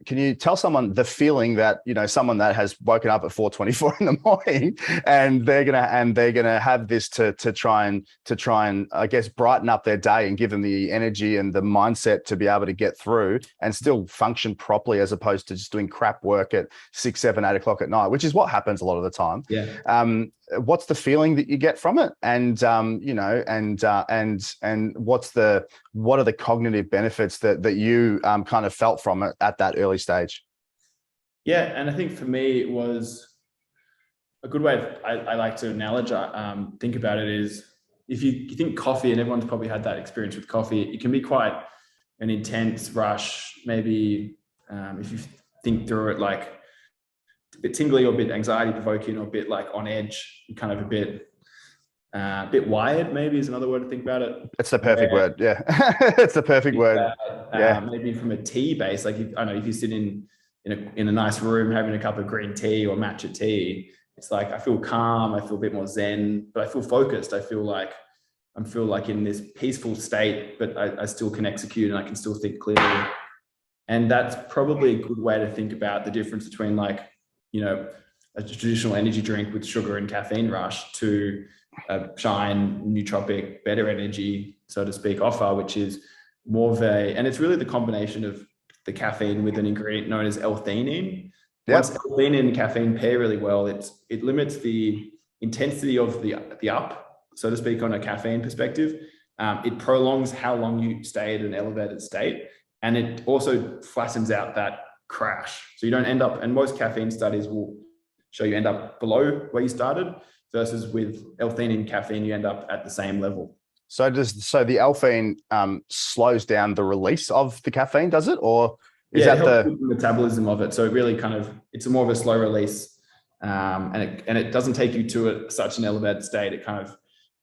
can you tell someone the feeling that, someone that has woken up at 4:24 in the morning and they're gonna have this to try and I guess brighten up their day and give them the energy and the mindset to be able to get through and still function properly, as opposed to just doing crap work at 6, 7, 8 o'clock at night, which is what happens a lot of the time. Yeah. What's the feeling that you get from it? And, and what are the cognitive benefits that you kind of felt from it at that early stage? Yeah. And I think for me, it was a good way I like to think about it is, if you think coffee, and everyone's probably had that experience with coffee, it can be quite an intense rush. Maybe if you think through it, like a bit tingly or a bit anxiety provoking or a bit like on edge, you're kind of a bit wired, maybe is another word to think about it. It's the perfect word. Yeah. It's the perfect word. Yeah. Maybe from a tea base, like I know if you sit in a nice room having a cup of green tea or matcha tea, it's like, I feel calm, I feel a bit more zen, but I feel focused. I feel like in this peaceful state, but I still can execute and I can still think clearly. And that's probably a good way to think about the difference between a traditional energy drink with sugar and caffeine rush to a Shine nootropic better energy, so to speak, offer, which is more of and it's really the combination of the caffeine with an ingredient known as L-theanine. Yep. Once L-theanine and caffeine pair really well, it limits the intensity of the up, so to speak, on a caffeine perspective. It prolongs how long you stay at an elevated state, and it also flattens out that crash. So you don't end up, and most caffeine studies will show you end up below where you started, versus with L-theanine caffeine, you end up at the same level. So the L-theanine slows down the release of the caffeine, does it? Or is that the metabolism of it? So it really it's more of a slow release, and it doesn't take you to such an elevated state. It kind of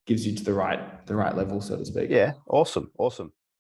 gives you to the right level, so to speak. Yeah, awesome.